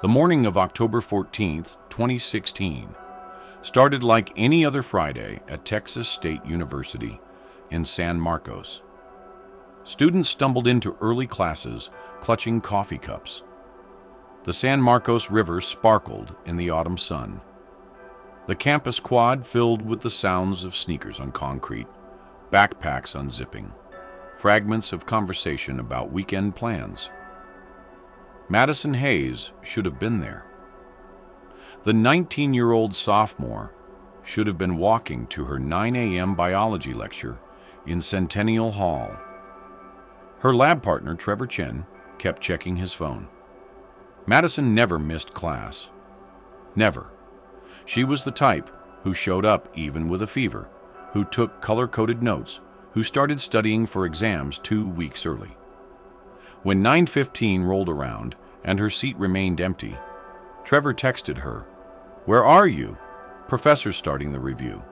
The morning of October 14th, 2016, started like any other Friday at Texas State University in San Marcos. Students stumbled into early classes, clutching coffee cups. The San Marcos River sparkled in the autumn sun. The campus quad filled with the sounds of sneakers on concrete, backpacks unzipping, fragments of conversation about weekend plans. Madison Hayes should have been there. The 19-year-old sophomore should have been walking to her 9 a.m. biology lecture in Centennial Hall. Her lab partner, Trevor Chen, kept checking his phone. Madison never missed class. Never. She was the type who showed up even with a fever, who took color-coded notes, who started studying for exams 2 weeks early. When 9:15 rolled around and her seat remained empty, Trevor texted her, "Where are you? Professor's starting the review."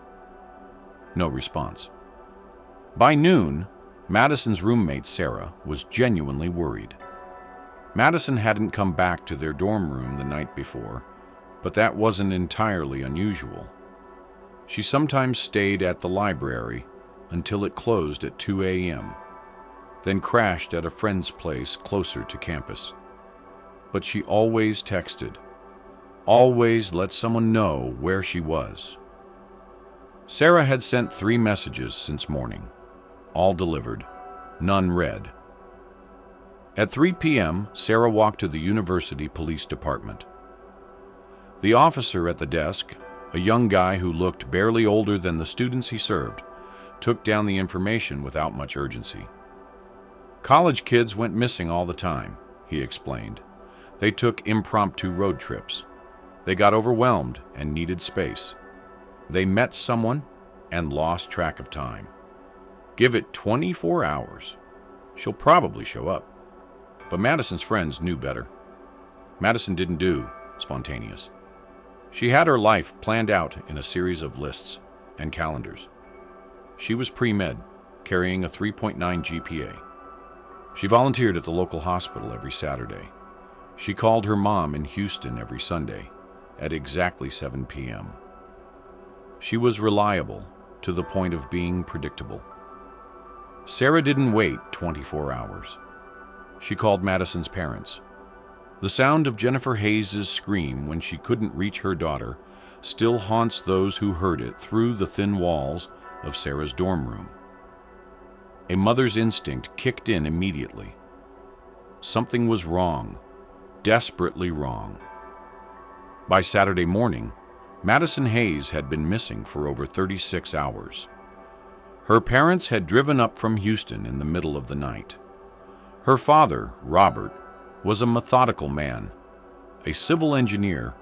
No response. By noon, Madison's roommate, Sarah, was genuinely worried. Madison hadn't come back to their dorm room the night before, but that wasn't entirely unusual. She sometimes stayed at the library until it closed at 2 a.m., then crashed at a friend's place closer to campus. But she always texted, always let someone know where she was. Sarah had sent 3 messages since morning, all delivered, none read. At 3 p.m., Sarah walked to the university police department. The officer at the desk, a young guy who looked barely older than the students he served, took down the information without much urgency. "College kids went missing all the time," he explained. "They took impromptu road trips. They got overwhelmed and needed space. They met someone and lost track of time. Give it 24 hours. She'll probably show up." But Madison's friends knew better. Madison didn't do spontaneous. She had her life planned out in a series of lists and calendars. She was pre-med, carrying a 3.9 GPA. She volunteered at the local hospital every Saturday. She called her mom in Houston every Sunday at exactly 7 p.m. She was reliable to the point of being predictable. Sarah didn't wait 24 hours. She called Madison's parents. The sound of Jennifer Hayes' scream when she couldn't reach her daughter still haunts those who heard it through the thin walls of Sarah's dorm room. A mother's instinct kicked in immediately. Something was wrong, desperately wrong. By Saturday morning, Madison Hayes had been missing for over 36 hours. Her parents had driven up from Houston in the middle of the night. Her father, Robert, was a methodical man, a civil engineer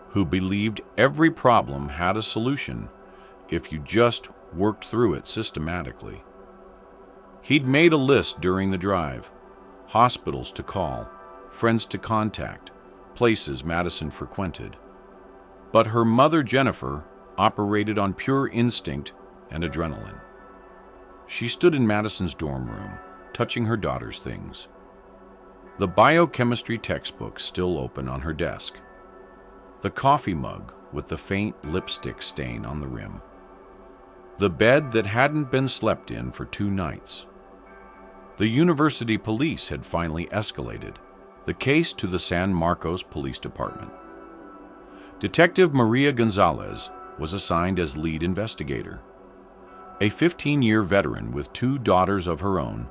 who believed every problem had a solution if you just worked through it systematically. He'd made a list during the drive: hospitals to call, friends to contact, places Madison frequented. But her mother, Jennifer, operated on pure instinct and adrenaline. She stood in Madison's dorm room, touching her daughter's things. The biochemistry textbook still open on her desk. The coffee mug with the faint lipstick stain on the rim. The bed that hadn't been slept in for 2 nights. The university police had finally escalated the case to the San Marcos Police Department. Detective Maria Gonzalez was assigned as lead investigator. A 15-year veteran with 2 daughters of her own,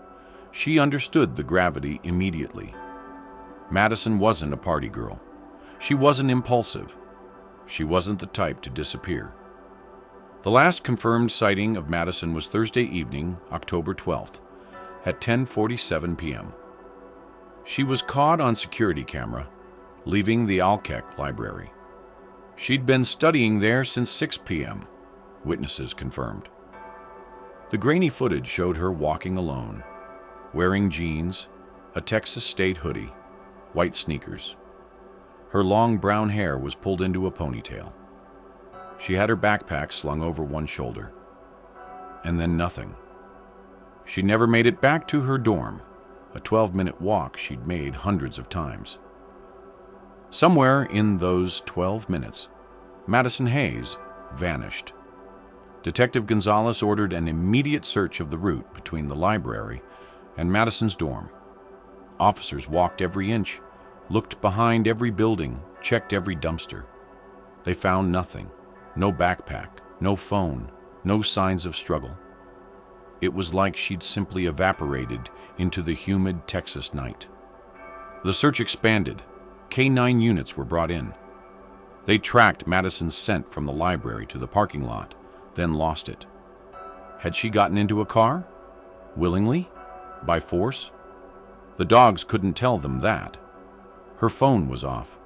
she understood the gravity immediately. Madison wasn't a party girl. She wasn't impulsive. She wasn't the type to disappear. The last confirmed sighting of Madison was Thursday evening, October 12th, at 10:47 p.m. She was caught on security camera, leaving the Alkek Library. She'd been studying there since 6 p.m., witnesses confirmed. The grainy footage showed her walking alone, wearing jeans, a Texas State hoodie, white sneakers. Her long brown hair was pulled into a ponytail. She had her backpack slung over one shoulder. And then nothing. She never made it back to her dorm, a 12-minute walk she'd made hundreds of times. Somewhere in those 12 minutes, Madison Hayes vanished. Detective Gonzalez ordered an immediate search of the route between the library and Madison's dorm. Officers walked every inch, looked behind every building, checked every dumpster. They found nothing. No backpack, no phone, no signs of struggle. It was like she'd simply evaporated into the humid Texas night. The search expanded. K-9 units were brought in. They tracked Madison's scent from the library to the parking lot, then lost it. Had she gotten into a car? Willingly? By force? The dogs couldn't tell them that. Her phone was off.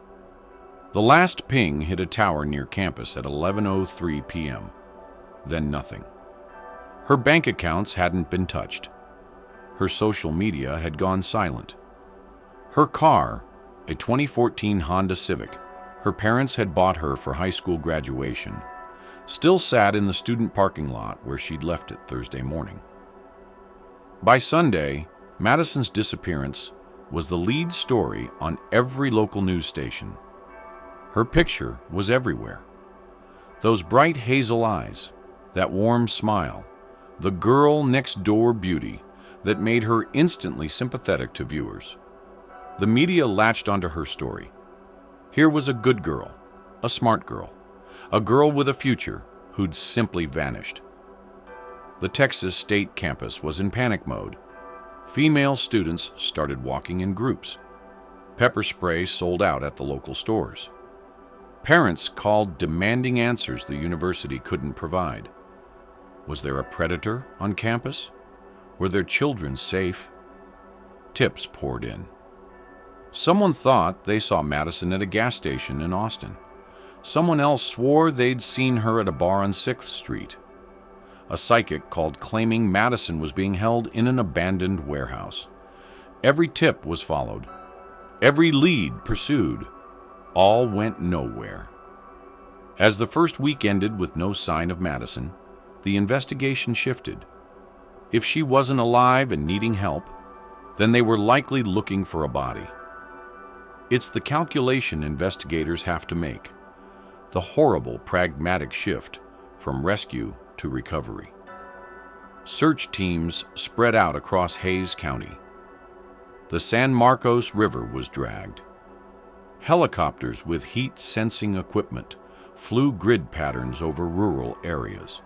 The last ping hit a tower near campus at 11:03 p.m. Then nothing. Her bank accounts hadn't been touched. Her social media had gone silent. Her car, a 2014 Honda Civic, her parents had bought her for high school graduation, still sat in the student parking lot where she'd left it Thursday morning. By Sunday, Madison's disappearance was the lead story on every local news station. Her picture was everywhere. Those bright hazel eyes, that warm smile, the girl next door beauty that made her instantly sympathetic to viewers. The media latched onto her story. Here was a good girl, a smart girl, a girl with a future who'd simply vanished. The Texas State campus was in panic mode. Female students started walking in groups. Pepper spray sold out at the local stores. Parents called demanding answers the university couldn't provide. Was there a predator on campus? Were their children safe? Tips poured in. Someone thought they saw Madison at a gas station in Austin. Someone else swore they'd seen her at a bar on 6th Street. A psychic called claiming Madison was being held in an abandoned warehouse. Every tip was followed. Every lead pursued. All went nowhere. As the first week ended with no sign of Madison, the investigation shifted. If she wasn't alive and needing help, then they were likely looking for a body. It's the calculation investigators have to make, the horrible pragmatic shift from rescue to recovery. Search teams spread out across Hays County. The San Marcos River was dragged. Helicopters with heat-sensing equipment flew grid patterns over rural areas.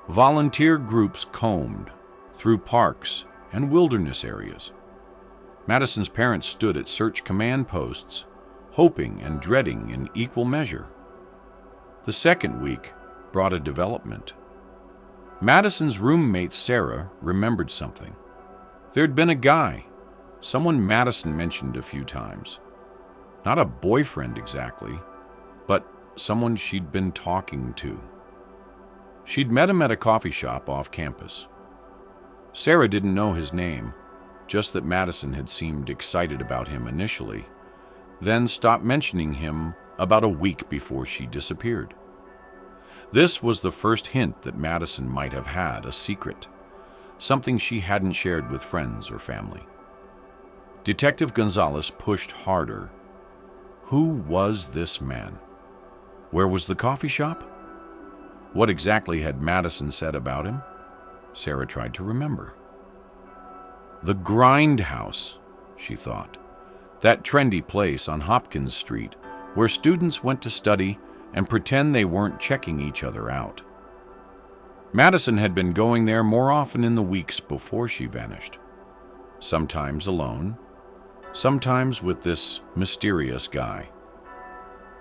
Volunteer groups combed through parks and wilderness areas. Madison's parents stood at search command posts, hoping and dreading in equal measure. The second week brought a development. Madison's roommate Sarah remembered something. There'd been a guy, someone Madison mentioned a few times. Not a boyfriend exactly, but someone she'd been talking to. She'd met him at a coffee shop off campus. Sarah didn't know his name, just that Madison had seemed excited about him initially, then stopped mentioning him about a week before she disappeared. This was the first hint that Madison might have had a secret, something she hadn't shared with friends or family. Detective Gonzalez pushed harder. Who was this man? Where was the coffee shop? What exactly had Madison said about him? Sarah tried to remember. The Grindhouse, she thought. That trendy place on Hopkins Street where students went to study and pretend they weren't checking each other out. Madison had been going there more often in the weeks before she vanished. Sometimes alone, sometimes with this mysterious guy.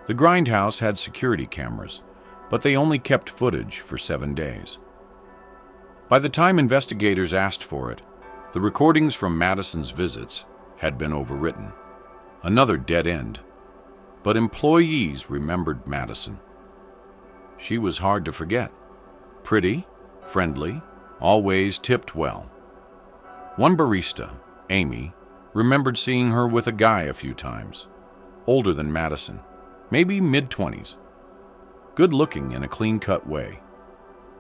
The Grindhouse had security cameras, but they only kept footage for 7 days. By the time investigators asked for it, the recordings from Madison's visits had been overwritten. Another dead end. But employees remembered Madison. She was hard to forget. Pretty, friendly, always tipped well. One barista, Amy, remembered seeing her with a guy a few times, older than Madison, maybe mid-20s. Good-looking in a clean-cut way.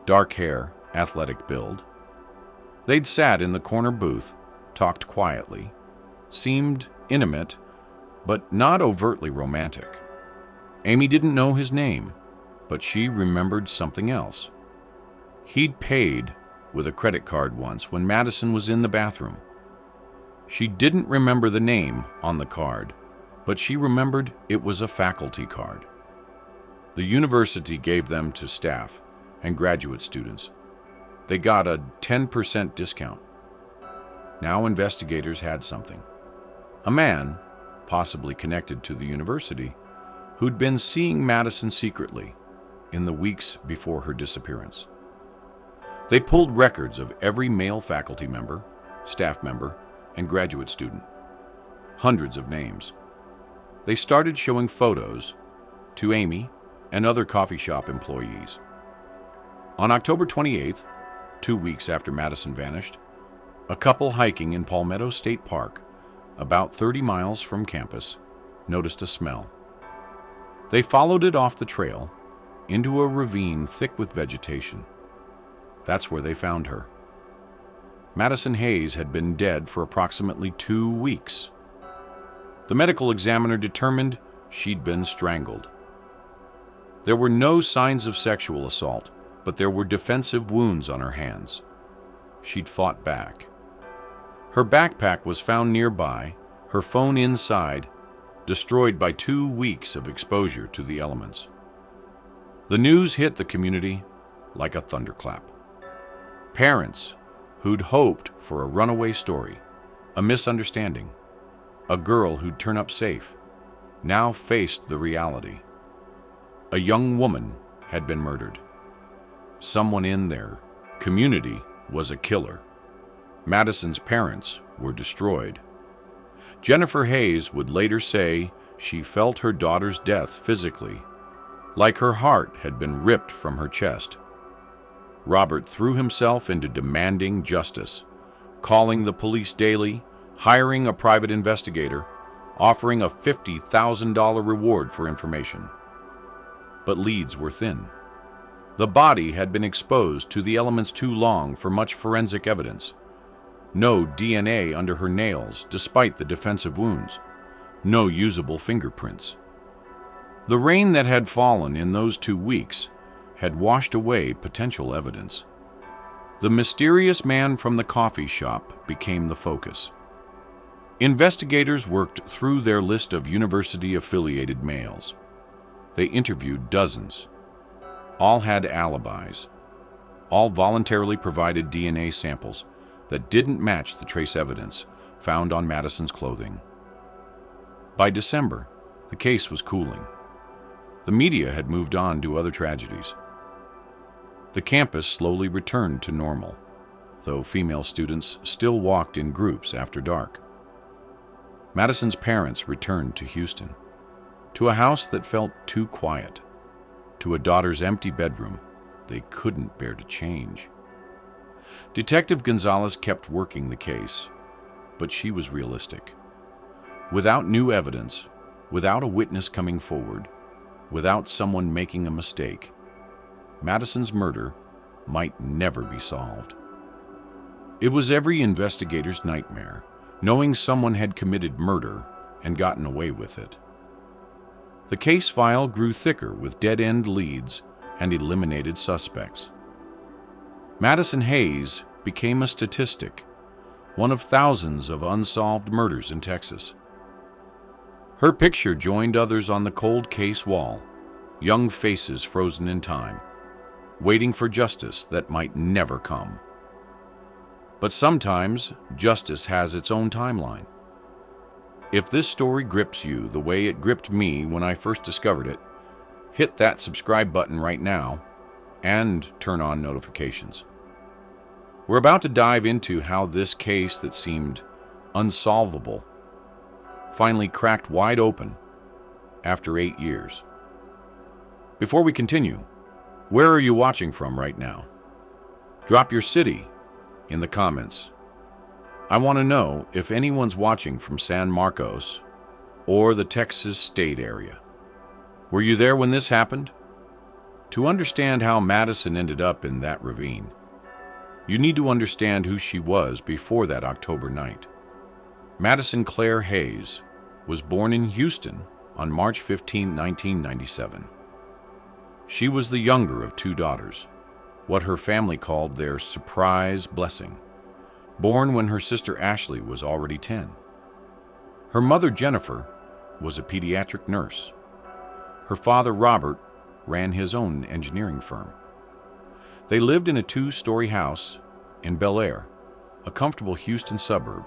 Dark hair, athletic build. They'd sat in the corner booth, talked quietly, seemed intimate, but not overtly romantic. Amy didn't know his name, but she remembered something else. He'd paid with a credit card once when Madison was in the bathroom. She didn't remember the name on the card, but she remembered it was a faculty card. The university gave them to staff and graduate students. They got a 10% discount. Now investigators had something. A man, possibly connected to the university, who'd been seeing Madison secretly in the weeks before her disappearance. They pulled records of every male faculty member, staff member, and graduate student. Hundreds of names. They started showing photos to Amy and other coffee shop employees. On October 28th, 2 weeks after Madison vanished, a couple hiking in Palmetto State Park, about 30 miles from campus, noticed a smell. They followed it off the trail into a ravine thick with vegetation. That's where they found her. Madison Hayes had been dead for approximately 2 weeks. The medical examiner determined she'd been strangled. There were no signs of sexual assault, but there were defensive wounds on her hands. She'd fought back. Her backpack was found nearby, her phone inside, destroyed by 2 weeks of exposure to the elements. The news hit the community like a thunderclap. Parents who'd hoped for a runaway story, a misunderstanding, a girl who'd turn up safe, now faced the reality. A young woman had been murdered. Someone in their community was a killer. Madison's parents were destroyed. Jennifer Hayes would later say she felt her daughter's death physically, like her heart had been ripped from her chest. Robert threw himself into demanding justice, calling the police daily, hiring a private investigator, offering a $50,000 reward for information. But leads were thin. The body had been exposed to the elements too long for much forensic evidence. No DNA under her nails, despite the defensive wounds. No usable fingerprints. The rain that had fallen in those 2 weeks had washed away potential evidence. The mysterious man from the coffee shop became the focus. Investigators worked through their list of university-affiliated males. They interviewed dozens. All had alibis. All voluntarily provided DNA samples that didn't match the trace evidence found on Madison's clothing. By December, the case was cooling. The media had moved on to other tragedies. The campus slowly returned to normal, though female students still walked in groups after dark. Madison's parents returned to Houston, to a house that felt too quiet, to a daughter's empty bedroom they couldn't bear to change. Detective Gonzalez kept working the case, but she was realistic. Without new evidence, without a witness coming forward, without someone making a mistake, Madison's murder might never be solved. It was every investigator's nightmare, knowing someone had committed murder and gotten away with it. The case file grew thicker with dead-end leads and eliminated suspects. Madison Hayes became a statistic, one of thousands of unsolved murders in Texas. Her picture joined others on the cold case wall, young faces frozen in time, waiting for justice that might never come. But sometimes justice has its own timeline. If this story grips you the way it gripped me when I first discovered it, hit that subscribe button right now and turn on notifications. We're about to dive into how this case that seemed unsolvable finally cracked wide open after 8 years. Before we continue, where are you watching from right now? Drop your city in the comments. I want to know if anyone's watching from San Marcos or the Texas State area. Were you there when this happened? To understand how Madison ended up in that ravine, you need to understand who she was before that October night. Madison Claire Hayes was born in Houston on March 15, 1997. She was the younger of two daughters, what her family called their surprise blessing, born when her sister Ashley was already 10. Her mother, Jennifer, was a pediatric nurse. Her father, Robert, ran his own engineering firm. They lived in a 2-story house in Bel Air, a comfortable Houston suburb,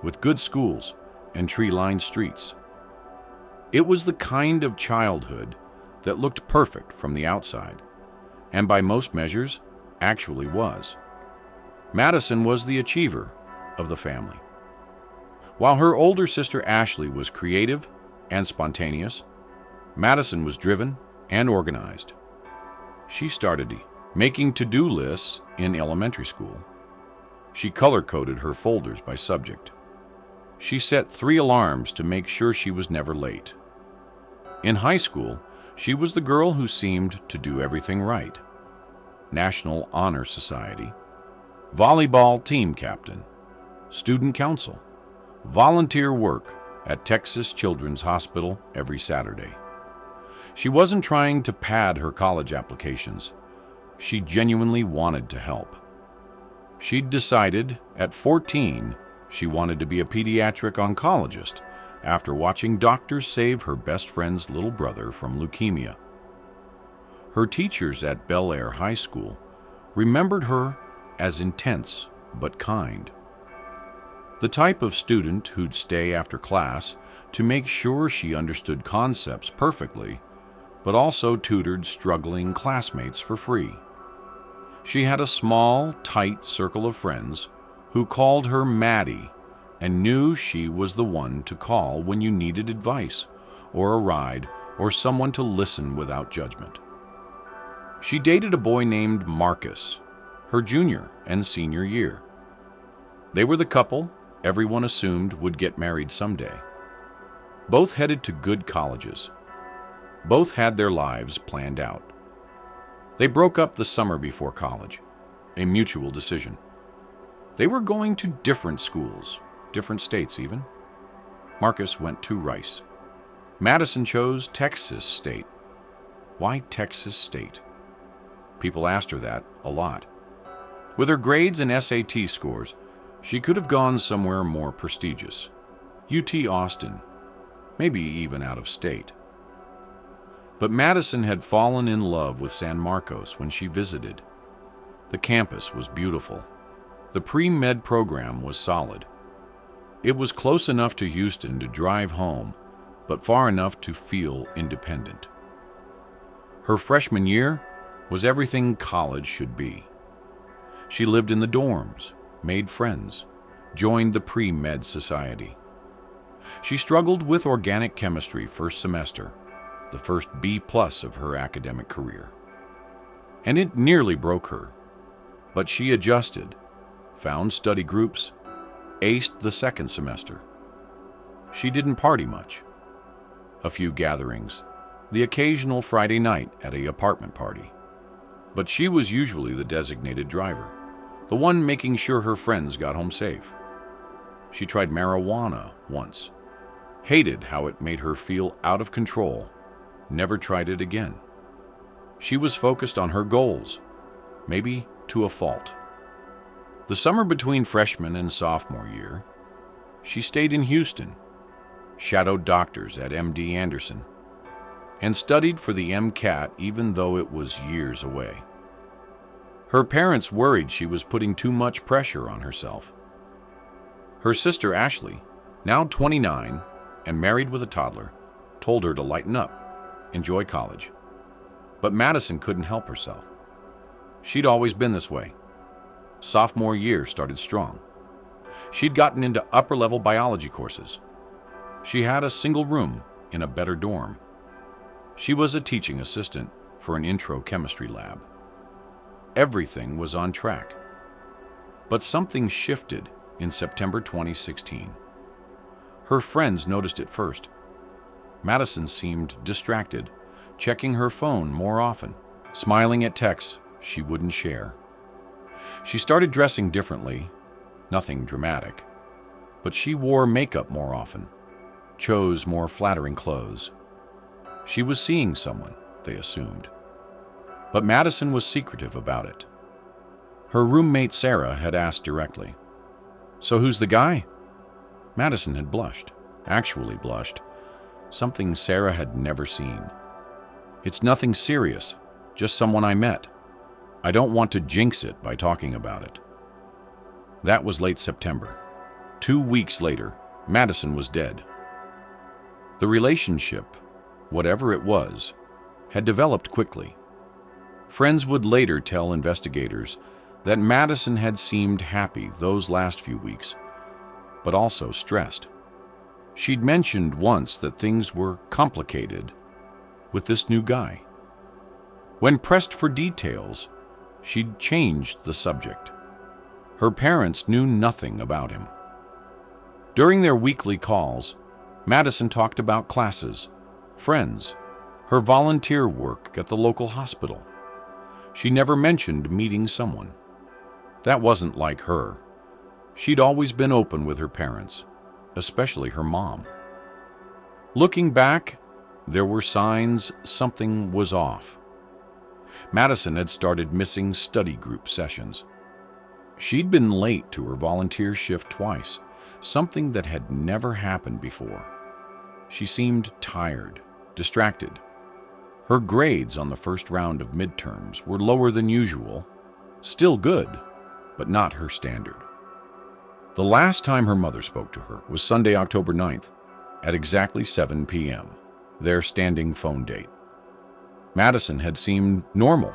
with good schools and tree-lined streets. It was the kind of childhood that looked perfect from the outside, and by most measures, actually was. Madison was the achiever of the family. While her older sister Ashley was creative and spontaneous, Madison was driven and organized. She started making to-do lists in elementary school. She color-coded her folders by subject. She set 3 alarms to make sure she was never late. In high school, she was the girl who seemed to do everything right. National Honor Society, volleyball team captain, student council, volunteer work at Texas Children's Hospital every Saturday. She wasn't trying to pad her college applications. She genuinely wanted to help. She'd decided at 14 she wanted to be a pediatric oncologist after watching doctors save her best friend's little brother from leukemia. Her teachers at Bel Air High School remembered her as intense but kind. The type of student who'd stay after class to make sure she understood concepts perfectly, but also tutored struggling classmates for free. She had a small, tight circle of friends who called her Maddie and knew she was the one to call when you needed advice or a ride or someone to listen without judgment. She dated a boy named Marcus, her junior and senior year. They were the couple everyone assumed would get married someday. Both headed to good colleges. Both had their lives planned out. They broke up the summer before college, a mutual decision. They were going to different schools, different states even. Marcus went to Rice. Madison chose Texas State. Why Texas State? People asked her that a lot. With her grades and SAT scores, she could have gone somewhere more prestigious. UT Austin, maybe even out of state. But Madison had fallen in love with San Marcos when she visited. The campus was beautiful. The pre-med program was solid. It was close enough to Houston to drive home, but far enough to feel independent. Her freshman year was everything college should be. She lived in the dorms, made friends, joined the pre-med society. She struggled with organic chemistry first semester, the first B+ of her academic career. And it nearly broke her, but she adjusted, found study groups, aced the second semester. She didn't party much. A few gatherings, the occasional Friday night at an apartment party. But she was usually the designated driver, the one making sure her friends got home safe. She tried marijuana once, hated how it made her feel out of control, never tried it again. She was focused on her goals, maybe to a fault. The summer between freshman and sophomore year, she stayed in Houston, shadowed doctors at MD Anderson, and studied for the MCAT even though it was years away. Her parents worried she was putting too much pressure on herself. Her sister Ashley, now 29 and married with a toddler, told her to lighten up, enjoy college. But Madison couldn't help herself. She'd always been this way. Sophomore year started strong. She'd gotten into upper-level biology courses. She had a single room in a better dorm. She was a teaching assistant for an intro chemistry lab. Everything was on track. But something shifted in September 2016. Her friends noticed it first. Madison seemed distracted, checking her phone more often, smiling at texts she wouldn't share. She started dressing differently, nothing dramatic, but she wore makeup more often, chose more flattering clothes. She was seeing someone, they assumed. But Madison was secretive about it. Her roommate Sarah had asked directly, "So who's the guy?" Madison had blushed, actually blushed, something Sarah had never seen. "It's nothing serious, just someone I met. I don't want to jinx it by talking about it." That was late September. 2 weeks later, Madison was dead. The relationship, whatever it was, had developed quickly. Friends would later tell investigators that Madison had seemed happy those last few weeks, but also stressed. She'd mentioned once that things were complicated with this new guy. When pressed for details, she'd changed the subject. Her parents knew nothing about him. During their weekly calls, Madison talked about classes, friends, her volunteer work at the local hospital. She never mentioned meeting someone. That wasn't like her. She'd always been open with her parents, especially her mom. Looking back, there were signs something was off. Madison had started missing study group sessions. She'd been late to her volunteer shift twice, something that had never happened before. She seemed tired, distracted. Her grades on the first round of midterms were lower than usual, still good, but not her standard. The last time her mother spoke to her was Sunday, October 9th, at exactly 7 p.m., their standing phone date. Madison had seemed normal,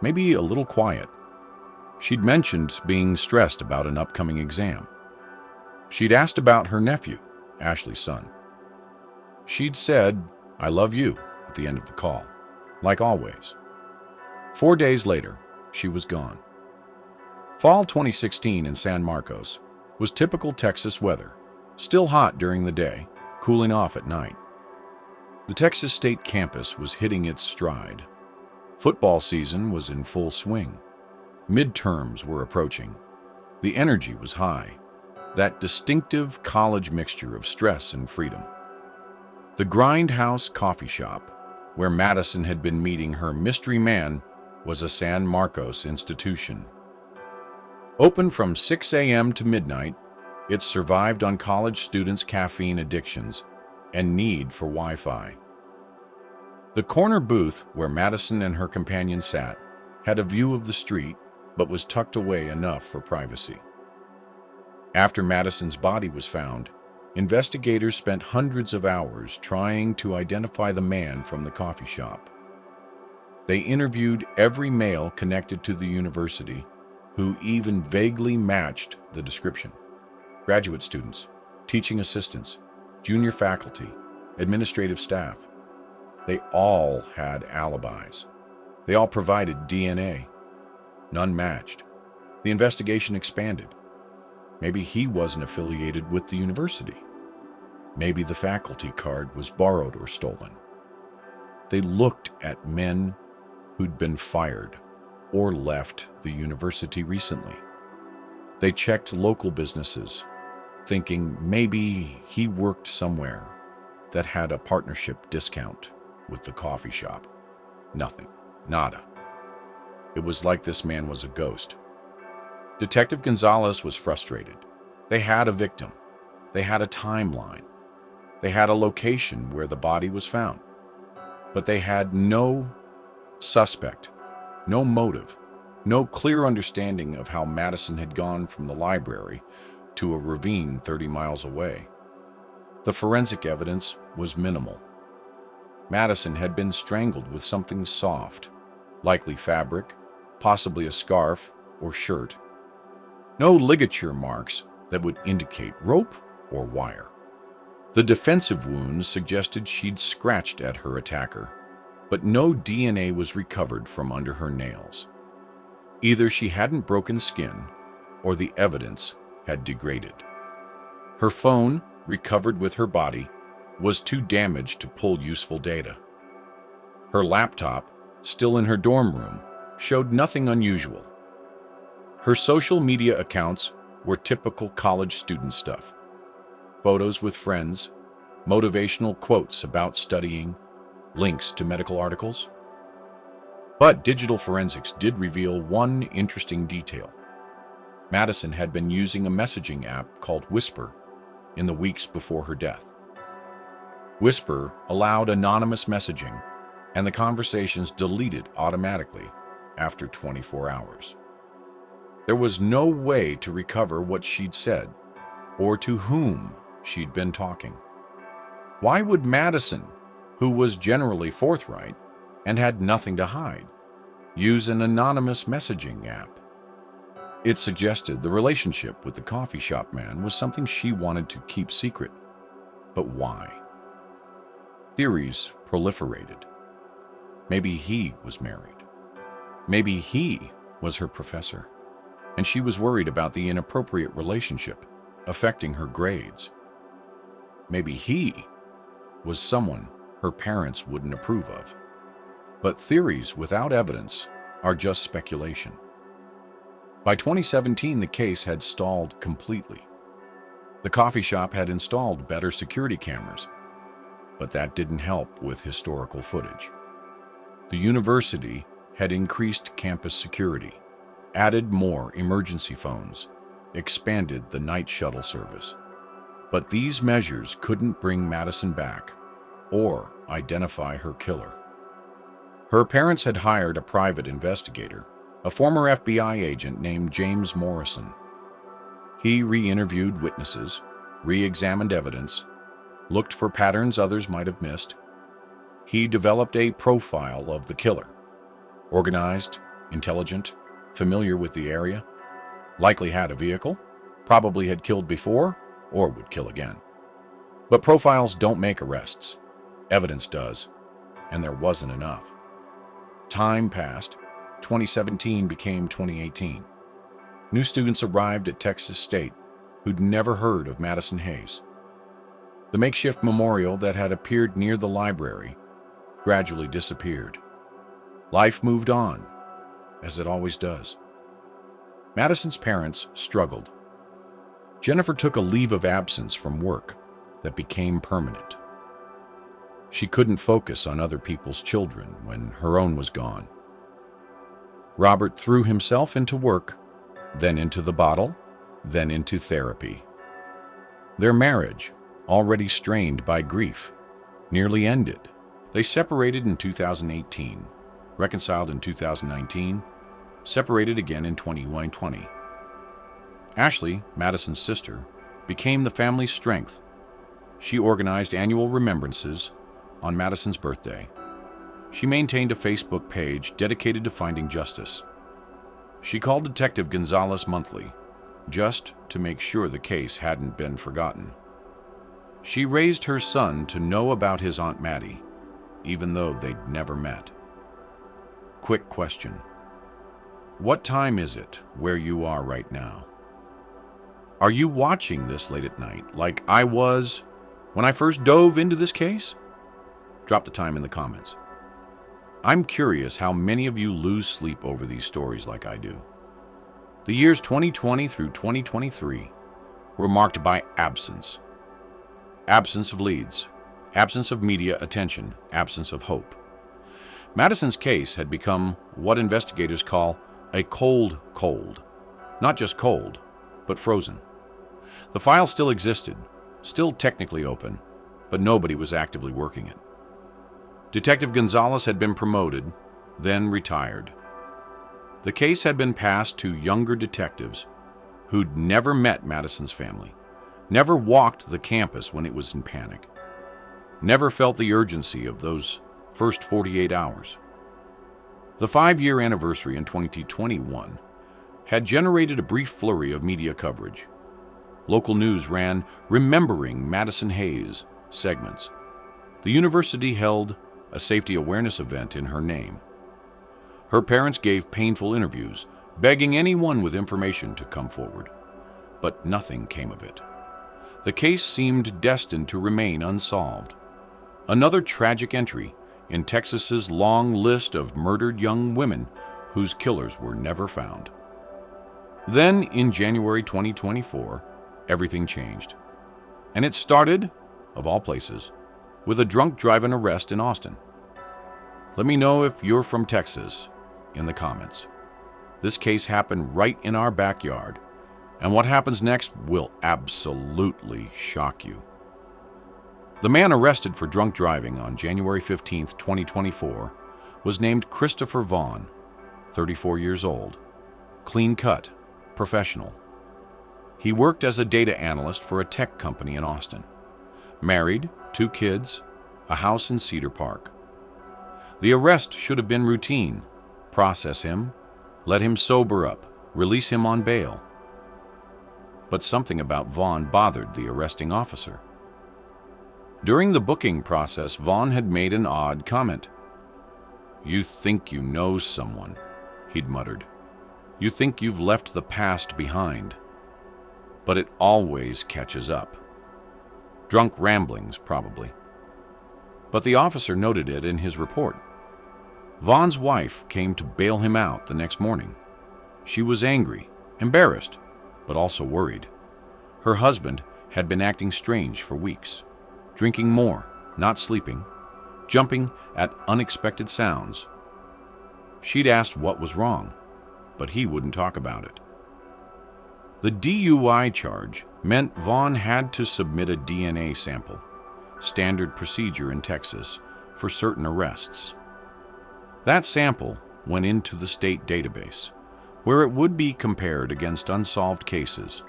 maybe a little quiet. She'd mentioned being stressed about an upcoming exam. She'd asked about her nephew, Ashley's son. She'd said, "I love you," at the end of the call, like always. 4 days later, she was gone. Fall 2016 in San Marcos was typical Texas weather, still hot during the day, cooling off at night. The Texas State campus was hitting its stride. Football season was in full swing. Midterms were approaching. The energy was high, that distinctive college mixture of stress and freedom. The Grindhouse coffee shop, where Madison had been meeting her mystery man, was a San Marcos institution. Open from 6 a.m. to midnight, it survived on college students' caffeine addictions and need for Wi-Fi. The corner booth where Madison and her companion sat had a view of the street, but was tucked away enough for privacy. After Madison's body was found, investigators spent hundreds of hours trying to identify the man from the coffee shop. They interviewed every male connected to the university who even vaguely matched the description. Graduate students, teaching assistants, junior faculty, administrative staff. They all had alibis. They all provided DNA. None matched. The investigation expanded. Maybe he wasn't affiliated with the university. Maybe the faculty card was borrowed or stolen. They looked at men who'd been fired or left the university recently. They checked local businesses, thinking maybe he worked somewhere that had a partnership discount with the coffee shop. Nothing. Nada. It was like this man was a ghost. Detective Gonzalez was frustrated. They had a victim. They had a timeline. They had a location where the body was found. But they had no suspect, no motive, no clear understanding of how Madison had gone from the library to a ravine 30 miles away. The forensic evidence was minimal. Madison had been strangled with something soft, likely fabric, possibly a scarf or shirt. No ligature marks that would indicate rope or wire. The defensive wounds suggested she'd scratched at her attacker, but no DNA was recovered from under her nails. Either she hadn't broken skin, or the evidence had degraded. Her phone, recovered with her body, was too damaged to pull useful data. Her laptop, still in her dorm room, showed nothing unusual. Her social media accounts were typical college student stuff. Photos with friends, motivational quotes about studying, links to medical articles. But digital forensics did reveal one interesting detail. Madison had been using a messaging app called Whisper in the weeks before her death. Whisper allowed anonymous messaging, and the conversations deleted automatically after 24 hours. There was no way to recover what she'd said or to whom she'd been talking. Why would Madison, who was generally forthright and had nothing to hide, use an anonymous messaging app? It suggested the relationship with the coffee shop man was something she wanted to keep secret. But why? Theories proliferated. Maybe he was married. Maybe he was her professor, and she was worried about the inappropriate relationship affecting her grades. Maybe he was someone her parents wouldn't approve of. But theories without evidence are just speculation. By 2017, the case had stalled completely. The coffee shop had installed better security cameras, but that didn't help with historical footage. The university had increased campus security, added more emergency phones, expanded the night shuttle service. But these measures couldn't bring Madison back or identify her killer. Her parents had hired a private investigator, a former FBI agent named James Morrison. He re-interviewed witnesses, re-examined evidence, looked for patterns others might have missed. He developed a profile of the killer. Organized, intelligent, familiar with the area, likely had a vehicle, probably had killed before or would kill again. But profiles don't make arrests. Evidence does, and there wasn't enough. Time passed. 2017 became 2018. New students arrived at Texas State who'd never heard of Madison Hayes. The makeshift memorial that had appeared near the library gradually disappeared. Life moved on, as it always does. Madison's parents struggled. Jennifer took a leave of absence from work that became permanent. She couldn't focus on other people's children when her own was gone. Robert threw himself into work, then into the bottle, then into therapy. Their marriage, already strained by grief, nearly ended. They separated in 2018, reconciled in 2019, separated again in 2020. Ashley, Madison's sister, became the family's strength. She organized annual remembrances on Madison's birthday. She maintained a Facebook page dedicated to finding justice. She called Detective Gonzalez monthly, just to make sure the case hadn't been forgotten. She raised her son to know about his Aunt Maddie, even though they'd never met. Quick question. What time is it where you are right now? Are you watching this late at night, like I was when I first dove into this case? Drop the time in the comments. I'm curious how many of you lose sleep over these stories like I do. The years 2020 through 2023 were marked by absence. Absence of leads, absence of media attention, absence of hope. Madison's case had become what investigators call a cold. Not just cold, but frozen. The file still existed, still technically open, but nobody was actively working it. Detective Gonzalez had been promoted, then retired. The case had been passed to younger detectives who'd never met Madison's family, never walked the campus when it was in panic, never felt the urgency of those first 48 hours. The 5-year anniversary in 2021 had generated a brief flurry of media coverage. Local news ran Remembering Madison Hayes segments. The university held a safety awareness event in her name. Her parents gave painful interviews, begging anyone with information to come forward, but nothing came of it. The case seemed destined to remain unsolved. Another tragic entry in Texas's long list of murdered young women whose killers were never found. Then, in January 2024, everything changed. And it started of all places, with a drunk driving arrest in Austin. Let me know if you're from Texas in the comments. This case happened right in our backyard, and what happens next will absolutely shock you. The man arrested for drunk driving on January 15, 2024, was named Christopher Vaughn, 34 years old, clean-cut, professional. He worked as a data analyst for a tech company in Austin. Married, 2 kids, a house in Cedar Park. The arrest should have been routine. Process him, let him sober up, release him on bail. But something about Vaughn bothered the arresting officer. During the booking process, Vaughn had made an odd comment. "You think you know someone," he'd muttered. "You think you've left the past behind. But it always catches up." Drunk ramblings, probably. But the officer noted it in his report. Vaughn's wife came to bail him out the next morning. She was angry, embarrassed, but also worried. Her husband had been acting strange for weeks, drinking more, not sleeping, jumping at unexpected sounds. She'd asked what was wrong, but he wouldn't talk about it. The DUI charge meant Vaughn had to submit a DNA sample, standard procedure in Texas for certain arrests. That sample went into the state database, where it would be compared against unsolved cases.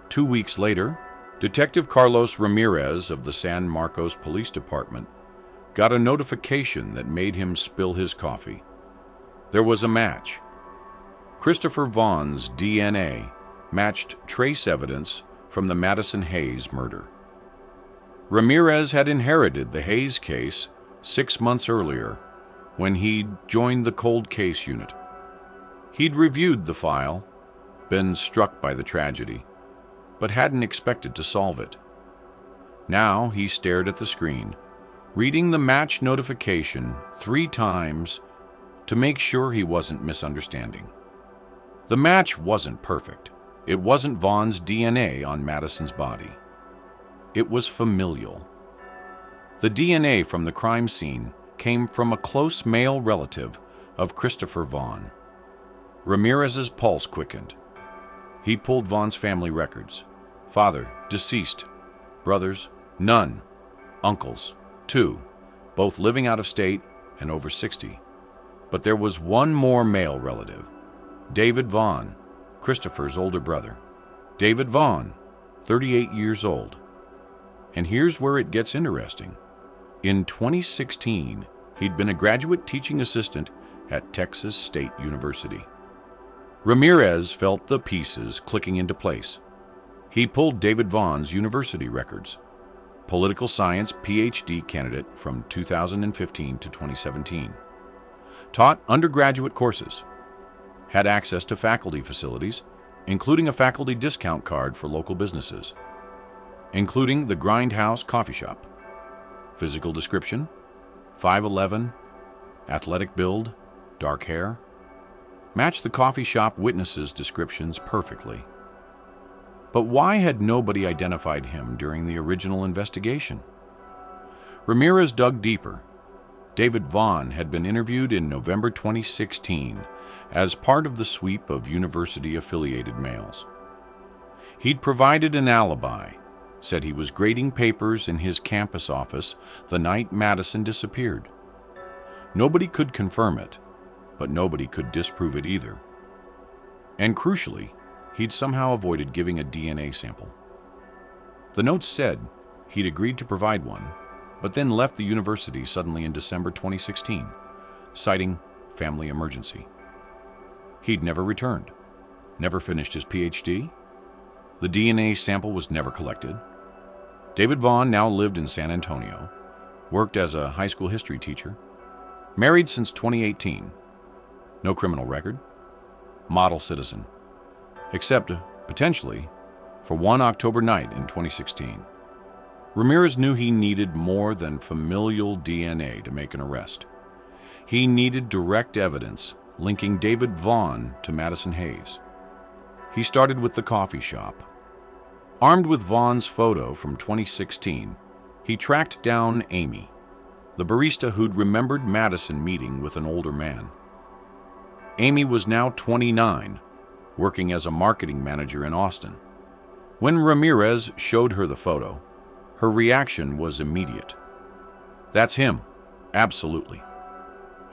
2 weeks later, Detective Carlos Ramirez of the San Marcos Police Department got a notification that made him spill his coffee. There was a match. Christopher Vaughn's DNA matched trace evidence from the Madison Hayes murder. Ramirez had inherited the Hayes case 6 months earlier when he'd joined the cold case unit. He'd reviewed the file, been struck by the tragedy, but hadn't expected to solve it. Now he stared at the screen, reading the match notification 3 times to make sure he wasn't misunderstanding. The match wasn't perfect. It wasn't Vaughn's DNA on Madison's body. It was familial. The DNA from the crime scene came from a close male relative of Christopher Vaughn. Ramirez's pulse quickened. He pulled Vaughn's family records. Father, deceased. Brothers, none. Uncles, 2, both living out of state and over 60. But there was one more male relative, David Vaughn, Christopher's older brother. David Vaughn, 38 years old. And here's where it gets interesting. In 2016, he'd been a graduate teaching assistant at Texas State University. Ramirez felt the pieces clicking into place. He pulled David Vaughn's university records. Political science PhD candidate from 2015 to 2017. Taught undergraduate courses. Had access to faculty facilities, including a faculty discount card for local businesses, including the Grindhouse Coffee Shop. Physical description: 5'11", athletic build, dark hair. Matched the coffee shop witnesses' descriptions perfectly. But why had nobody identified him during the original investigation? Ramirez dug deeper. David Vaughn had been interviewed in November 2016 as part of the sweep of university-affiliated males. He'd provided an alibi, said he was grading papers in his campus office the night Madison disappeared. Nobody could confirm it, but nobody could disprove it either. And crucially, he'd somehow avoided giving a DNA sample. The notes said he'd agreed to provide one, but then left the university suddenly in December 2016, citing family emergency. He'd never returned, never finished his PhD. The DNA sample was never collected. David Vaughn now lived in San Antonio, worked as a high school history teacher, married since 2018, no criminal record, model citizen, except potentially for one October night in 2016. Ramirez knew he needed more than familial DNA to make an arrest. He needed direct evidence linking David Vaughn to Madison Hayes. He started with the coffee shop. Armed with Vaughn's photo from 2016, He tracked down Amy, the barista who'd remembered Madison meeting with an older man. Amy was now 29, working as a marketing manager in Austin. When Ramirez showed her the photo, her reaction was immediate. "That's him, absolutely.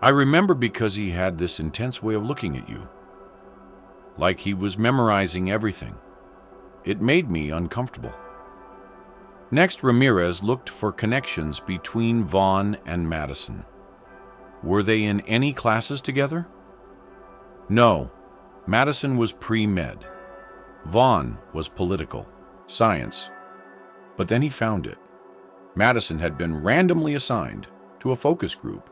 I remember because he had this intense way of looking at you. Like he was memorizing everything. It made me uncomfortable." Next, Ramirez looked for connections between Vaughn and Madison. Were they in any classes together? No, Madison was pre-med. Vaughn was political science. But then he found it. Madison had been randomly assigned to a focus group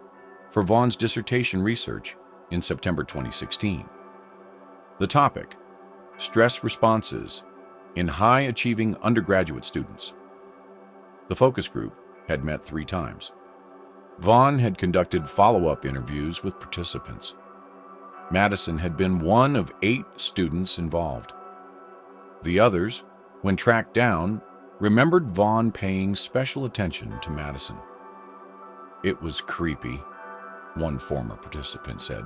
for Vaughn's dissertation research in September 2016. The topic: stress responses in high-achieving undergraduate students. The focus group had met 3 times. Vaughn had conducted follow-up interviews with participants. Madison had been one of 8 students involved. The others, when tracked down, remembered Vaughn paying special attention to Madison. "It was creepy," one former participant said.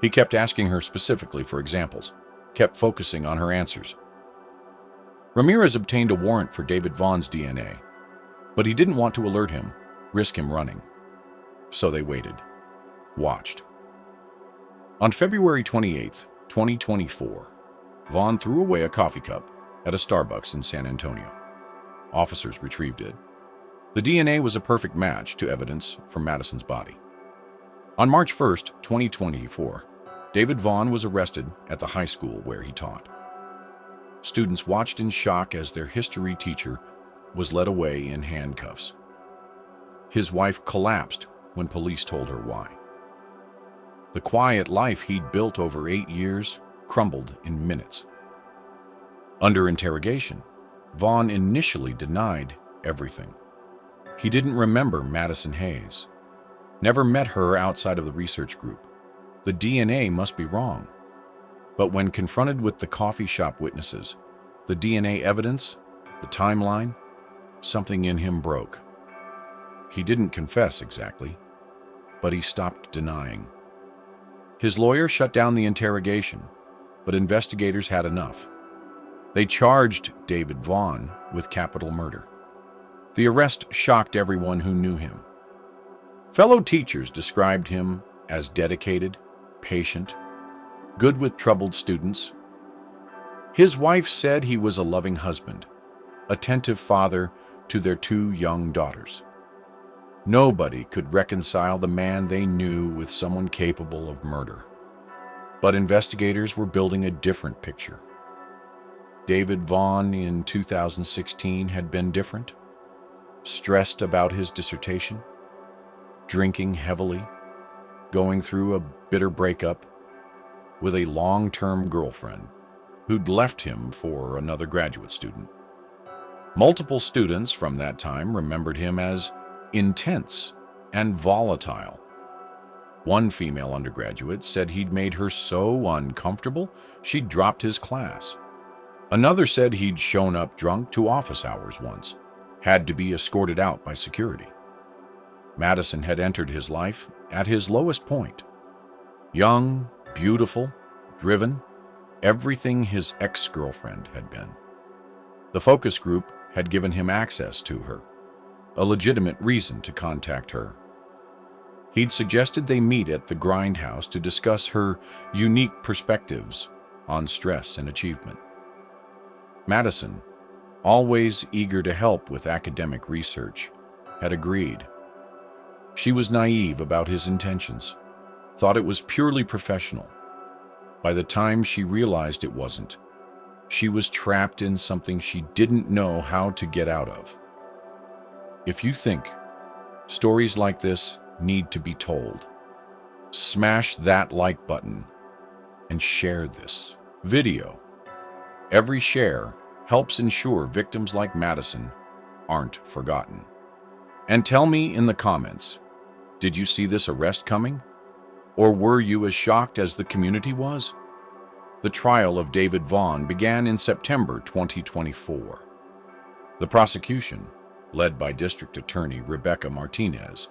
"He kept asking her specifically for examples, kept focusing on her answers." Ramirez obtained a warrant for David Vaughn's DNA, but he didn't want to alert him, risk him running. So they waited, watched. On February 28, 2024, Vaughn threw away a coffee cup at a Starbucks in San Antonio. Officers retrieved it. The DNA was a perfect match to evidence from Madison's body. On March 1, 2024, David Vaughn was arrested at the high school where he taught. Students watched in shock as their history teacher was led away in handcuffs. His wife collapsed when police told her why. The quiet life he'd built over 8 years crumbled in minutes. Under interrogation, Vaughn initially denied everything. He didn't remember Madison Hayes, never met her outside of the research group. The DNA must be wrong. But when confronted with the coffee shop witnesses, the DNA evidence, the timeline, something in him broke. He didn't confess exactly, but he stopped denying. His lawyer shut down the interrogation, but investigators had enough. They charged David Vaughn with capital murder. The arrest shocked everyone who knew him. Fellow teachers described him as dedicated, patient, good with troubled students. His wife said he was a loving husband, attentive father to their 2 young daughters. Nobody could reconcile the man they knew with someone capable of murder. But investigators were building a different picture. David Vaughn in 2016 had been different, stressed about his dissertation, drinking heavily, going through a bitter breakup with a long-term girlfriend who'd left him for another graduate student. Multiple students from that time remembered him as intense and volatile. One female undergraduate said he'd made her so uncomfortable she'd dropped his class. Another said he'd shown up drunk to office hours once, had to be escorted out by security. Madison had entered his life at his lowest point. Young, beautiful, driven, everything his ex-girlfriend had been. The focus group had given him access to her, a legitimate reason to contact her. He'd suggested they meet at the Grindhouse to discuss her unique perspectives on stress and achievement. Madison, always eager to help with academic research, had agreed. She was naive about his intentions, thought it was purely professional. By the time she realized it wasn't, she was trapped in something she didn't know how to get out of. If you think stories like this need to be told, smash that like button and share this video. Every share helps ensure victims like Madison aren't forgotten. And tell me in the comments, did you see this arrest coming? Or were you as shocked as the community was? The trial of David Vaughn began in September 2024. The prosecution, led by District Attorney Rebecca Martinez,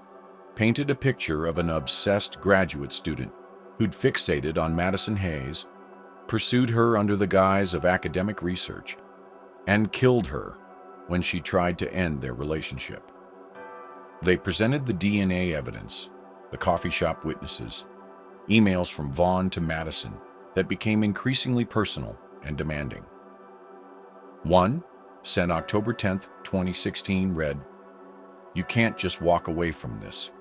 painted a picture of an obsessed graduate student who'd fixated on Madison Hayes, pursued her under the guise of academic research, and killed her when she tried to end their relationship. They presented the DNA evidence, the coffee shop witnesses, emails from Vaughn to Madison that became increasingly personal and demanding. One, sent October 10, 2016, read, "You can't just walk away from this.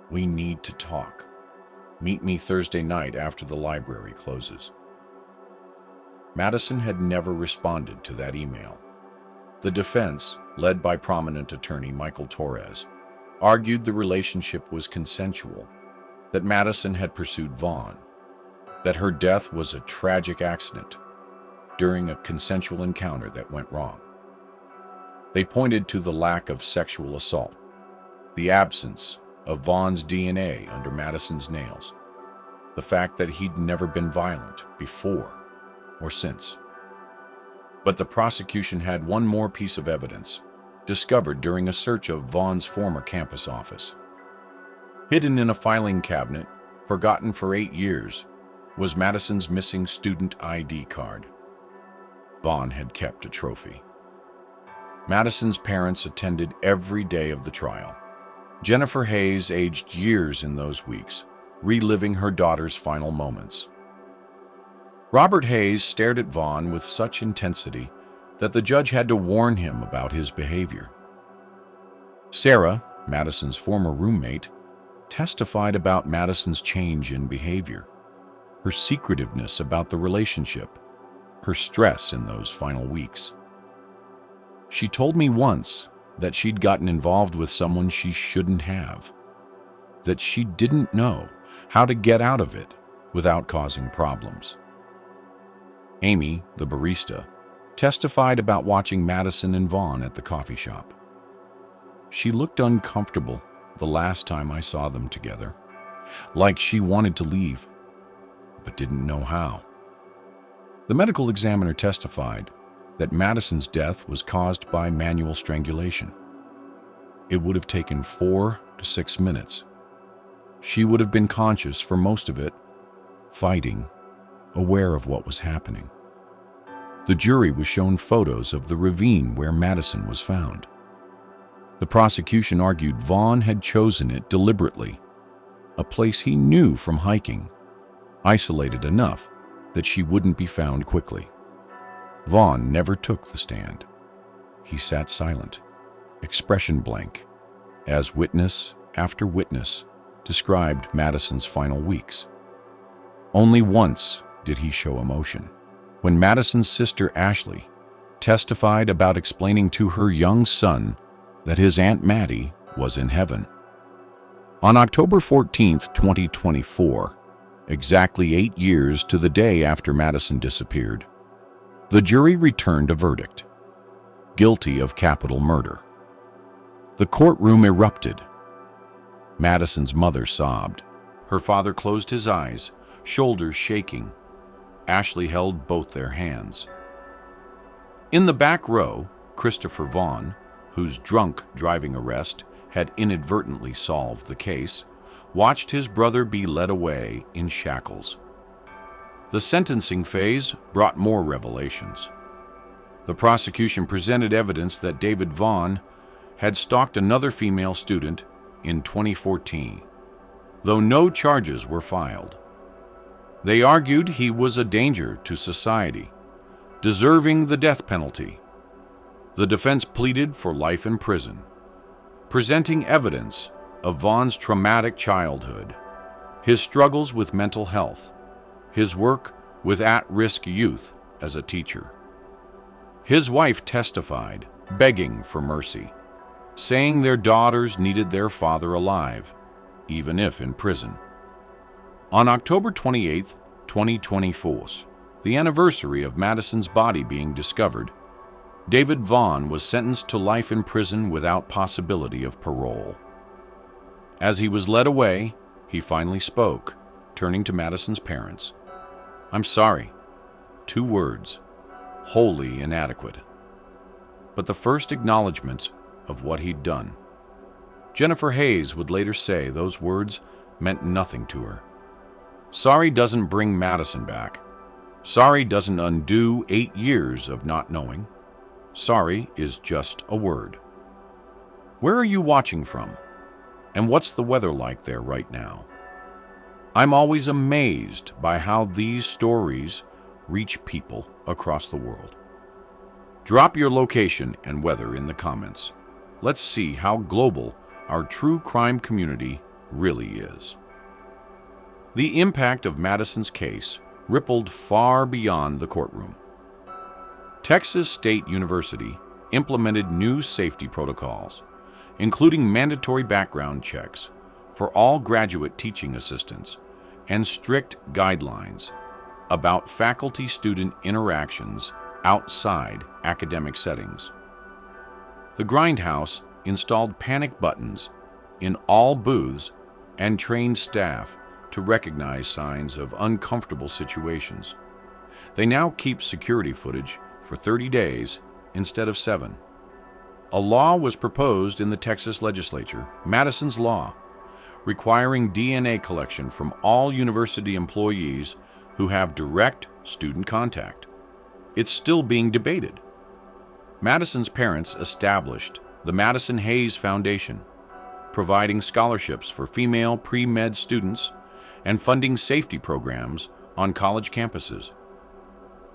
We need to talk. Meet me Thursday night after the library closes." Madison had never responded to that email. The defense, led by prominent attorney Michael Torres, argued the relationship was consensual, that Madison had pursued Vaughn, that her death was a tragic accident during a consensual encounter that went wrong. They pointed to the lack of sexual assault, the absence of Vaughn's DNA under Madison's nails, the fact that he'd never been violent before or since. But the prosecution had one more piece of evidence, discovered during a search of Vaughn's former campus office. Hidden in a filing cabinet, forgotten for 8 years, was Madison's missing student ID card. Vaughn had kept a trophy. Madison's parents attended every day of the trial. Jennifer Hayes aged years in those weeks, reliving her daughter's final moments. Robert Hayes stared at Vaughn with such intensity that the judge had to warn him about his behavior. Sarah, Madison's former roommate, testified about Madison's change in behavior, her secretiveness about the relationship, her stress in those final weeks. She told me once that she'd gotten involved with someone she shouldn't have, that she didn't know how to get out of it without causing problems. Amy, the barista, testified about watching Madison and Vaughn at the coffee shop. She looked uncomfortable the last time I saw them together, like she wanted to leave, but didn't know how. The medical examiner testified that Madison's death was caused by manual strangulation. It would have taken 4 to 6 minutes. She would have been conscious for most of it, fighting, aware of what was happening. The jury was shown photos of the ravine where Madison was found. The prosecution argued Vaughn had chosen it deliberately, a place he knew from hiking, isolated enough that she wouldn't be found quickly. Vaughn never took the stand. He sat silent, expression blank, as witness after witness described Madison's final weeks. Only once did he show emotion, when Madison's sister Ashley testified about explaining to her young son that his Aunt Maddie was in heaven. On October 14, 2024, exactly 8 years to the day after Madison disappeared, the jury returned a verdict: guilty of capital murder. The courtroom erupted. Madison's mother sobbed. Her father closed his eyes, shoulders shaking. Ashley held both their hands. In the back row, Christopher Vaughn, whose drunk driving arrest had inadvertently solved the case, watched his brother be led away in shackles. The sentencing phase brought more revelations. The prosecution presented evidence that David Vaughn had stalked another female student in 2014, though no charges were filed. They argued he was a danger to society, deserving the death penalty. The defense pleaded for life in prison, presenting evidence of Vaughn's traumatic childhood, his struggles with mental health, his work with at-risk youth as a teacher. His wife testified, begging for mercy, saying their daughters needed their father alive, even if in prison. On October 28, 2024, the anniversary of Madison's body being discovered, David Vaughn was sentenced to life in prison without possibility of parole. As he was led away, he finally spoke, turning to Madison's parents. "I'm sorry." 2 words, wholly inadequate. But the first acknowledgments of what he'd done. Jennifer Hayes would later say those words meant nothing to her. Sorry doesn't bring Madison back. Sorry doesn't undo 8 years of not knowing. Sorry is just a word. Where are you watching from? And what's the weather like there right now? I'm always amazed by how these stories reach people across the world. Drop your location and weather in the comments. Let's see how global our true crime community really is. The impact of Madison's case rippled far beyond the courtroom. Texas State University implemented new safety protocols, including mandatory background checks for all graduate teaching assistants and strict guidelines about faculty-student interactions outside academic settings. The Grindhouse installed panic buttons in all booths and trained staff to recognize signs of uncomfortable situations. They now keep security footage for 30 days instead of 7. A law was proposed in the Texas legislature, Madison's Law, requiring DNA collection from all university employees who have direct student contact. It's still being debated. Madison's parents established the Madison Hayes Foundation, providing scholarships for female pre-med students and funding safety programs on college campuses.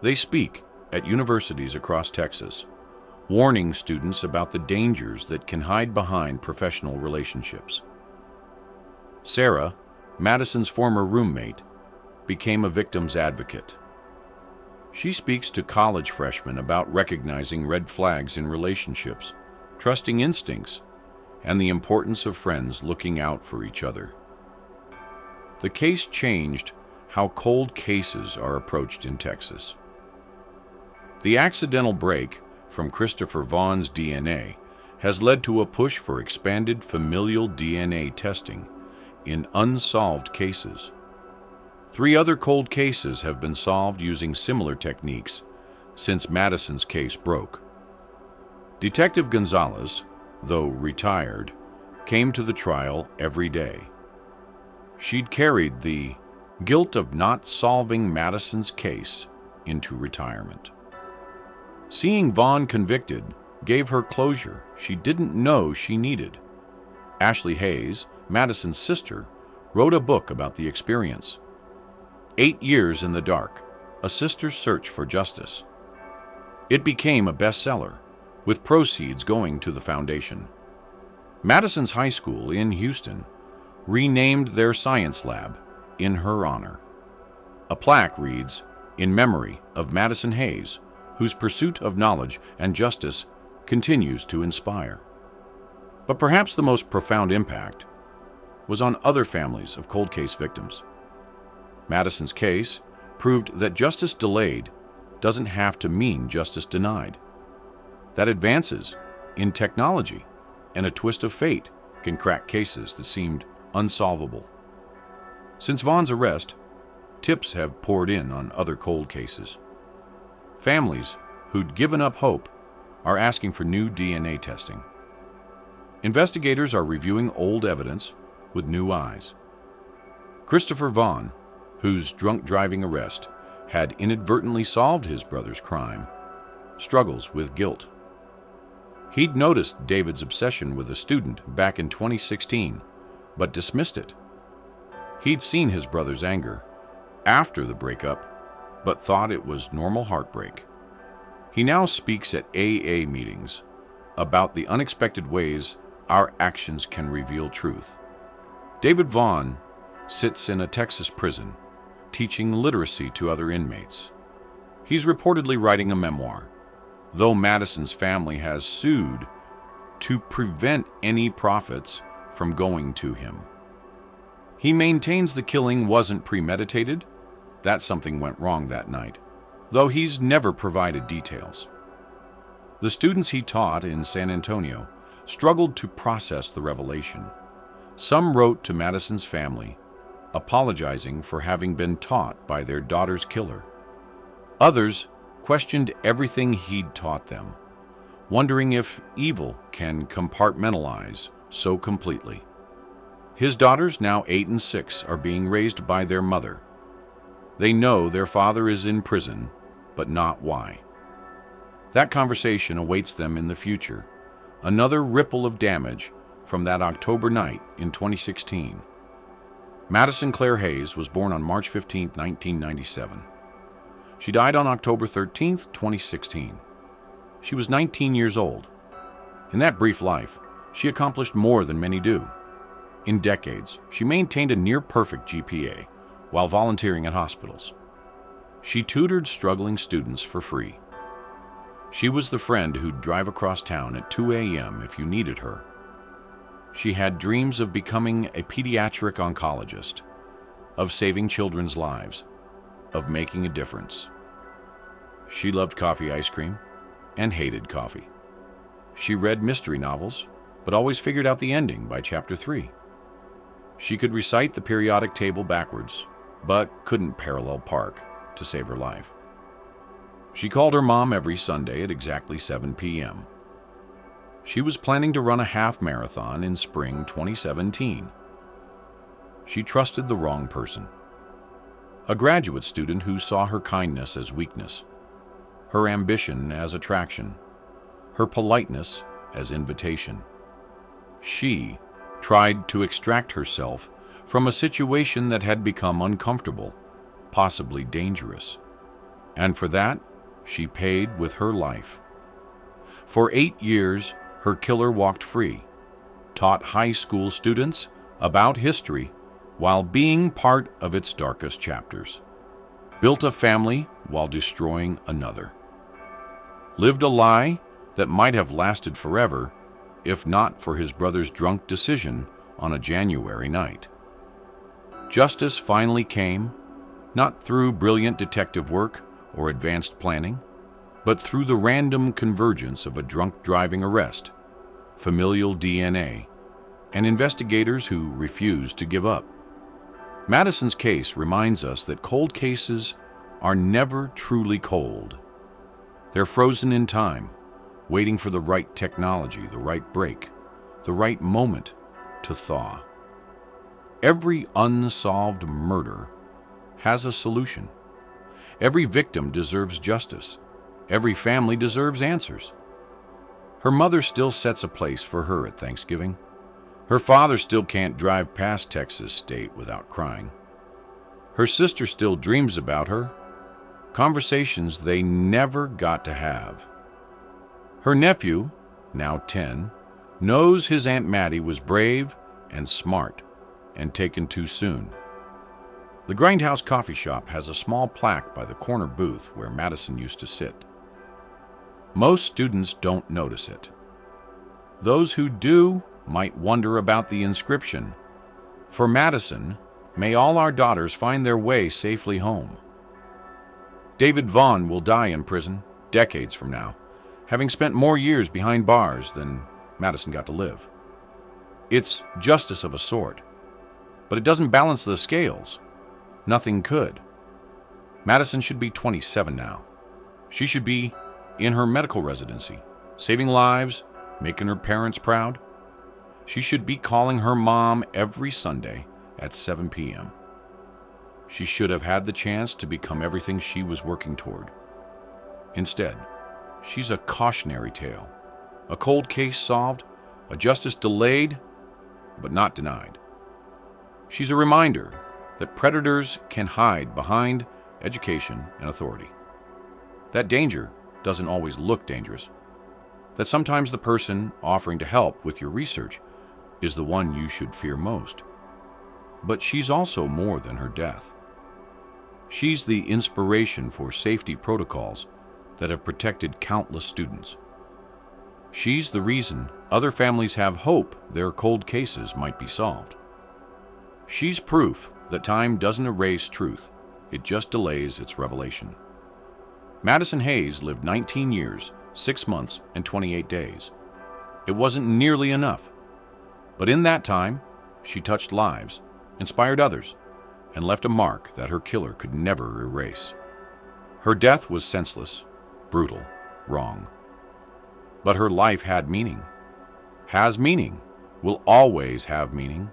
They speak at universities across Texas, warning students about the dangers that can hide behind professional relationships. Sarah, Madison's former roommate, became a victim's advocate. She speaks to college freshmen about recognizing red flags in relationships, trusting instincts, and the importance of friends looking out for each other. The case changed how cold cases are approached in Texas. The accidental break from Christopher Vaughn's DNA has led to a push for expanded familial DNA testing in unsolved cases. 3 other cold cases have been solved using similar techniques since Madison's case broke. Detective Gonzalez, though retired, came to the trial every day. She'd carried the guilt of not solving Madison's case into retirement. Seeing Vaughn convicted gave her closure she didn't know she needed. Ashley Hayes, Madison's sister, wrote a book about the experience. 8 Years in the Dark, A Sister's Search for Justice. It became a bestseller, with proceeds going to the foundation. Madison's High School in Houston renamed their science lab in her honor. A plaque reads, "In memory of Madison Hayes, whose pursuit of knowledge and justice continues to inspire." But perhaps the most profound impact was on other families of cold case victims. Madison's case proved that justice delayed doesn't have to mean justice denied. That advances in technology and a twist of fate can crack cases that seemed unsolvable. Since Vaughn's arrest, tips have poured in on other cold cases. Families who'd given up hope are asking for new DNA testing. Investigators are reviewing old evidence with new eyes. Christopher Vaughn, whose drunk driving arrest had inadvertently solved his brother's crime, struggles with guilt. He'd noticed David's obsession with a student back in 2016, but dismissed it. He'd seen his brother's anger after the breakup, but thought it was normal heartbreak. He now speaks at AA meetings about the unexpected ways our actions can reveal truth. David Vaughn sits in a Texas prison, teaching literacy to other inmates. He's reportedly writing a memoir, though Madison's family has sued to prevent any profits from going to him. He maintains the killing wasn't premeditated, that something went wrong that night, though he's never provided details. The students he taught in San Antonio struggled to process the revelation. Some wrote to Madison's family, apologizing for having been taught by their daughter's killer. Others questioned everything he'd taught them, wondering if evil can compartmentalize so completely. His daughters, now 8 and 6, are being raised by their mother. They know their father is in prison, but not why. That conversation awaits them in the future, another ripple of damage from that October night in 2016. Madison Claire Hayes was born on March 15, 1997. She died on October 13, 2016. She was 19 years old. In that brief life, she accomplished more than many do. In decades, she maintained a near-perfect GPA while volunteering at hospitals. She tutored struggling students for free. She was the friend who'd drive across town at 2 a.m. if you needed her. She had dreams of becoming a pediatric oncologist, of saving children's lives, of making a difference. She loved coffee ice cream and hated coffee. She read mystery novels, but always figured out the ending by chapter 3. She could recite the periodic table backwards, but couldn't parallel park to save her life. She called her mom every Sunday at exactly 7 p.m. She was planning to run a half marathon in spring 2017. She trusted the wrong person. A graduate student who saw her kindness as weakness, her ambition as attraction, her politeness as invitation. She tried to extract herself from a situation that had become uncomfortable, possibly dangerous. And for that, she paid with her life. For 8 years, her killer walked free, taught high school students about history while being part of its darkest chapters, built a family while destroying another, lived a lie that might have lasted forever if not for his brother's drunk decision on a January night. Justice finally came, not through brilliant detective work or advanced planning, but through the random convergence of a drunk driving arrest, familial DNA, and investigators who refused to give up. Madison's case reminds us that cold cases are never truly cold. They're frozen in time, waiting for the right technology, the right break, the right moment to thaw. Every unsolved murder has a solution. Every victim deserves justice. Every family deserves answers. Her mother still sets a place for her at Thanksgiving. Her father still can't drive past Texas State without crying. Her sister still dreams about her, conversations they never got to have. Her nephew, now 10, knows his Aunt Mattie was brave and smart and taken too soon. The Grindhouse Coffee Shop has a small plaque by the corner booth where Madison used to sit. Most students don't notice it. Those who do might wonder about the inscription. For Madison, may all our daughters find their way safely home. David Vaughn will die in prison decades from now, having spent more years behind bars than Madison got to live. It's justice of a sort, but it doesn't balance the scales. Nothing could. Madison should be 27 now. She should be in her medical residency, saving lives, making her parents proud. She should be calling her mom every Sunday at 7 p.m. She should have had the chance to become everything she was working toward. Instead, she's a cautionary tale, a cold case solved, a justice delayed, but not denied. She's a reminder that predators can hide behind education and authority. That danger doesn't always look dangerous. That sometimes the person offering to help with your research is the one you should fear most. But she's also more than her death. She's the inspiration for safety protocols that have protected countless students. She's the reason other families have hope their cold cases might be solved. She's proof that time doesn't erase truth, it just delays its revelation. Madison Hayes lived 19 years, 6 months, and 28 days. It wasn't nearly enough. But in that time, she touched lives, inspired others, and left a mark that her killer could never erase. Her death was senseless, brutal, wrong. But her life had meaning, has meaning, will always have meaning.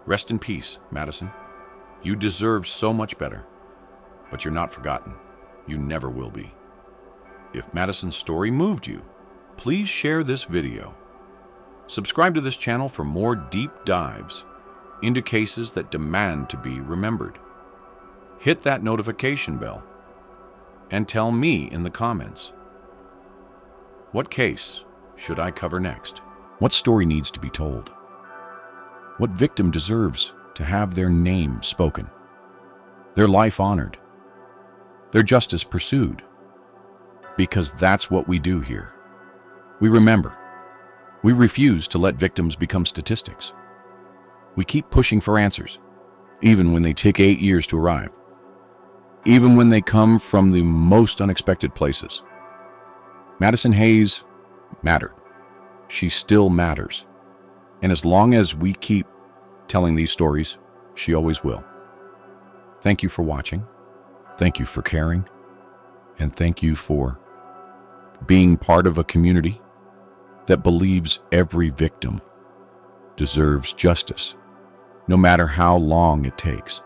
Rest in peace, Madison. You deserve so much better, but you're not forgotten. You never will be. If Madison's story moved you, please share this video. Subscribe to this channel for more deep dives into cases that demand to be remembered. Hit that notification bell and tell me in the comments, what case should I cover next? What story needs to be told? What victim deserves to have their name spoken, their life honored, their justice pursued? Because that's what we do here. We remember. We refuse to let victims become statistics. We keep pushing for answers, even when they take 8 years to arrive, even when they come from the most unexpected places. Madison Hayes mattered. She still matters. And as long as we keep telling these stories, she always will. Thank you for watching. Thank you for caring. And thank you for being part of a community that believes every victim deserves justice, no matter how long it takes.